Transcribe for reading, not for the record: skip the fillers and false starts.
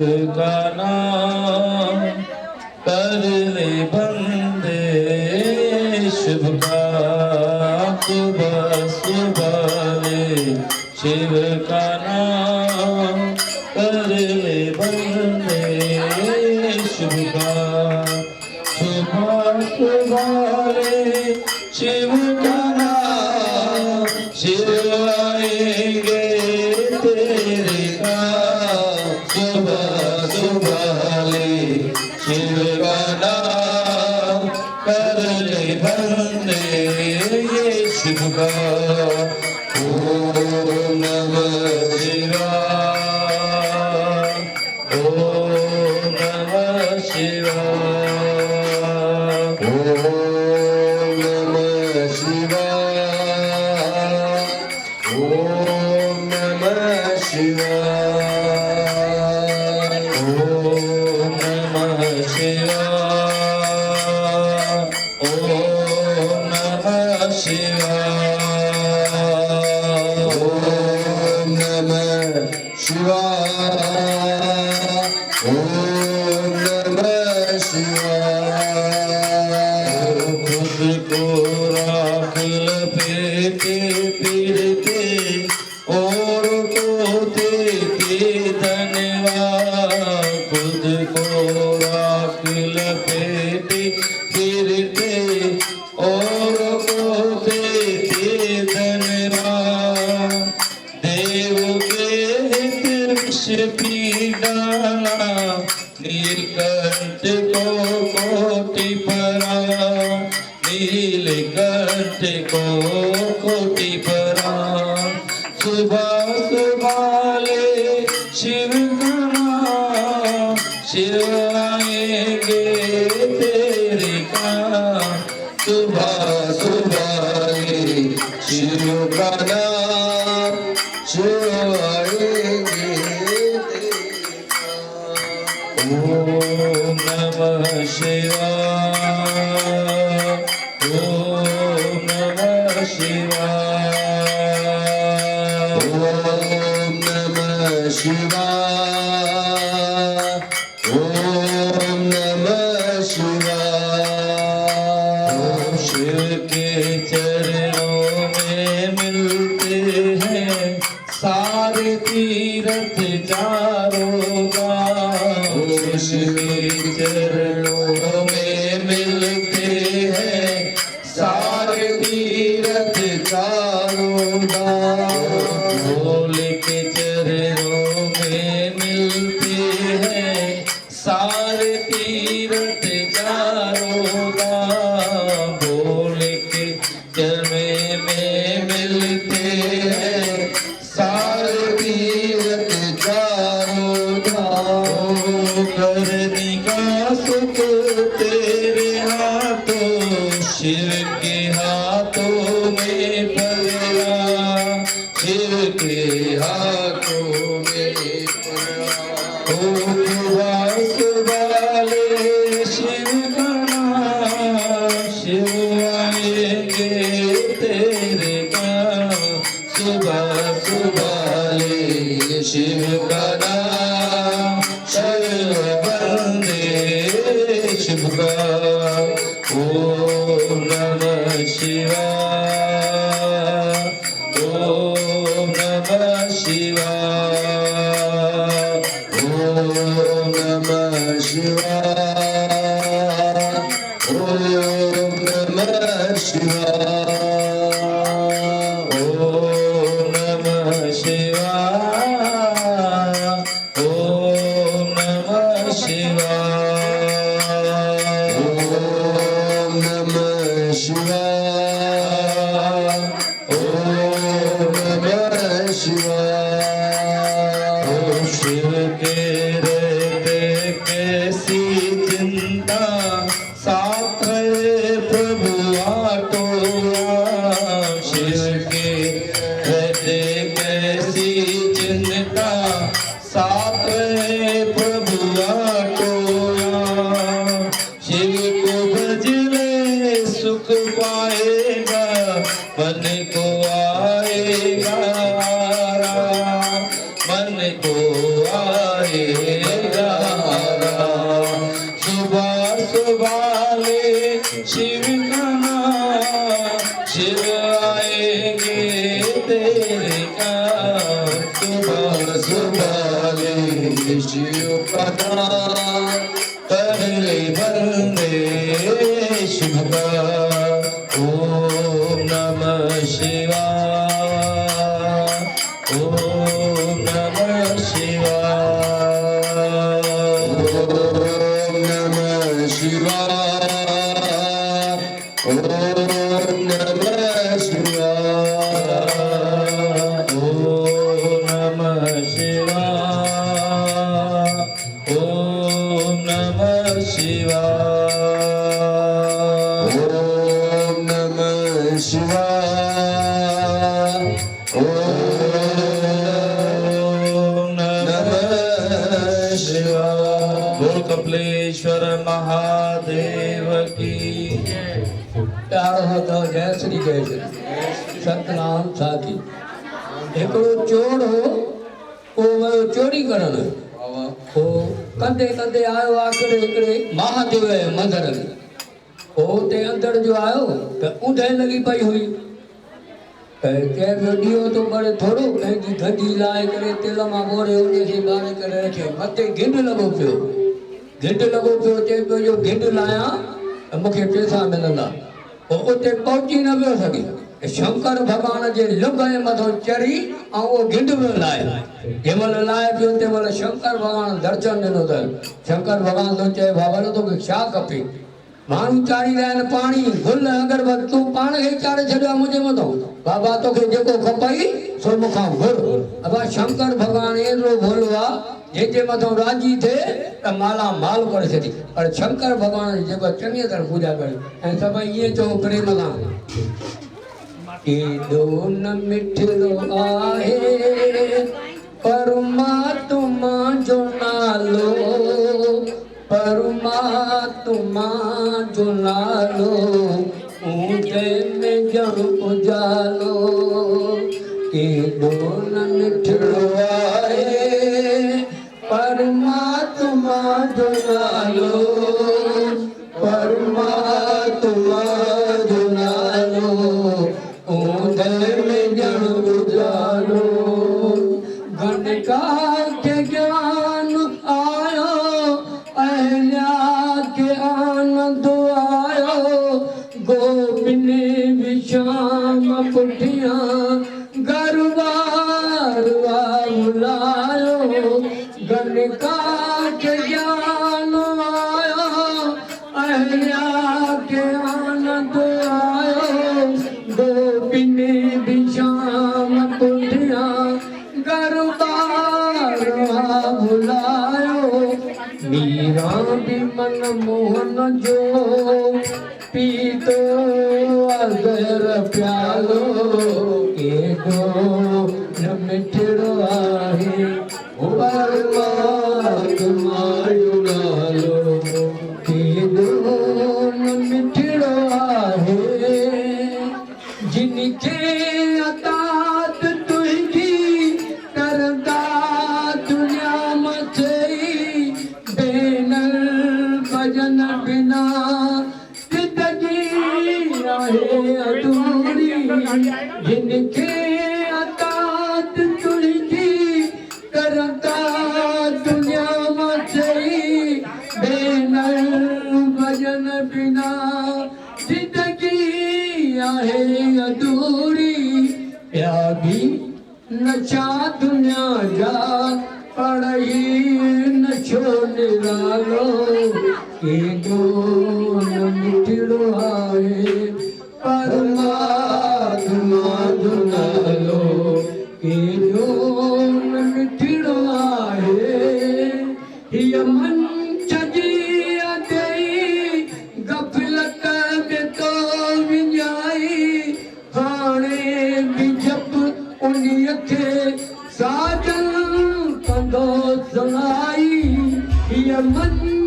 का नाम कर ले बंदे शिव का सुबह सुबह ले शिव का नाम कर ले बंदे शिव का सुबह सुबह ले शिव का नाम शिव आएंगे तेरे काम सुबह सुबह ले शिव का नाम कर ले बंदे ये शिव का ओम नमः शिवाय ओम नमः शिवाय ओम नमः शिवाय ओम नमः शिवाय ओम नमः शिवाय ओम नमः शिवाय ओम नमः शिवाय ओम नमः शिवाय खुद को राख लपेटे फिरते और को देते धन्यवाद खुद को राख लपेटे फिरते और को देते धन्यवाद देव के दृक्ष भी डाला नीलकंठ को कोटि परा नीलकंठ को कोटि परा सुबह सुबह ले शिव का नाम शिव आएंगे तेरे काम सुबह सुबह ले शिव का नाम शिव आएंगे तेरे काम ओम नमः शिवाय ओम नमः शिवाय ओम नमः शिवाय ओम नमः शिवाय शिव के चरणों में मिलते हैं सारे तीर्थ चारों गाँव शिव के चरणों में मिलते हैं सारे तीर्थ चारों गाँव भोले के चरणों में मिलते हैं सारे तीर्थ चारों गाँव भोले के चरण में मिलते हैं सारे तीर्थ चारों गाँव करने का सुख तेरे हाथों शिव के हाथों में पकड़ा शिव के हाथों में पकड़ा सुबह सुबह ले शिव का नाम शिव आएंगे तेरे काम सुबह सुबह ले शिव का नाम शिव बंदे शिव का ओम नमः शिवाय ओम नमः शिवाय ओम नमः शिवाय ओम नमः शिवाय ओम नमः शिवाय ओम नमः शिवाय ओम नमः शिवाय ओम नमः शिवाय शिव के रहते कैसी चिंता साथ रहे प्रभु आटोला शिव के रहते कैसी चिंता साथ रहे प्रभु आटोला शिव को भज ले सुख पाएगा मन को आएगा मन को आएगा वाले शिव का नाम, शिव आएंगे तेरे काम, सुबह सुबह शिव का नाम, कर ले बंदे शिव का। ओम नमः शिवाय, ओम नमः शिवाय, ओम नमः शिवाय, ओम नमः शिवाय, ओम नमः शिवाय, ओम नमः शिवाय, ओम नमः शिवाय, ओम नमः शिवाय। बोल कपिलेश्वर महादेव की। प्यारो होतो जय श्री जय श्री सतनाम साखी। हिकिड़ो चोर हो, वो वियो चोरी करण। वो कंदे कंदे आयो आखिर हिकिड़े महादेव जे मंदर में। वो हुते अंदर जो आयो त ऊंधे लगी पई हुई। केरु ॾियो तो बड़े थोड़ो पंहिंजी गंजी लाहे करे तेल मां ॿोरे उनखे ॿारे करे रखे। मथे गिंड लॻो पियो, गिंड लॻो पियो। चए पियो जो गिंड लाहियां त मूंखे पैसा मिलंदा। पोइ उते पहुची न पियो सघे। शंकर भॻवान जे लुग जे मथां चढ़ी ऐं उहो गिंड पियो लाहे। जंहिंमहिल लाहे पियो तंहिंमहिल शंकर भॻवान दर्शन ॾिनो त शंकर भॻवान थो चए बाबा तोखे छा खपे? माण्हू चाढ़ी रहिया आहिनि पाणी गुल अगरबत्ती, तूं पाण खे चाढ़े छॾियो मुंहिंजे मथां। बाबा तोखे जेको खपई सो मूंखां घुर। अबा शंकर भॻवान एतिरो भोलो आहे जंहिंजे मथां राजी थिए त माला माल करे छॾी। पर शंकर भॻवान जी जेको चङी तरह पूॼा करे ऐं सभई ईअं चओ प्रेम सां, केॾो न मिठड़ो आहे परमात्मा जो नालो, परमात्मा जो नालो ऊंधे में ॼण उजालो। केॾो न मिठड़ो आहे परमात्मा जो नालो, परमात्मा जो नालो ऊंधे में ॼण उजालो। गणका के ज्ञान आयो, अहिल्या के आनंद आयो, गोपिन विशाम पुठिया गरबार बुलायो। गणका के ज्ञान आयो, अहिल्या के आनंद आयो, गोपिन विशाम पुठिया गरबार बुलायो। मीरा भी मन मोहन जो पीतो अगर प्यालो, केॾो न मिठड़ो आहे परमात्मा जो नालो, केॾो न मिठड़ो आहे जिनखे अतात तुंहिंजी करंदा दुनिया मथे। बेनल भजन बिना ज़िंदगी आहे अधूरी, जिनखे अतात तुंहिंजी करंदा दुनिया मथे। बेनल भजन बिना ज़िंदगी आहे अधूरी। प्यागी नशा दुनिया जा पढ़ई नशो निरालो, केॾो न मिठड़ो आहे परमात्मा जो नालो, केॾो न मिठड़ो आहे। हीअ मंच जी अदई गफ़लत में तो विञाई, हाणे बि जप उन्हीअ खे साजन कंदो सुनाई। हीअ मंच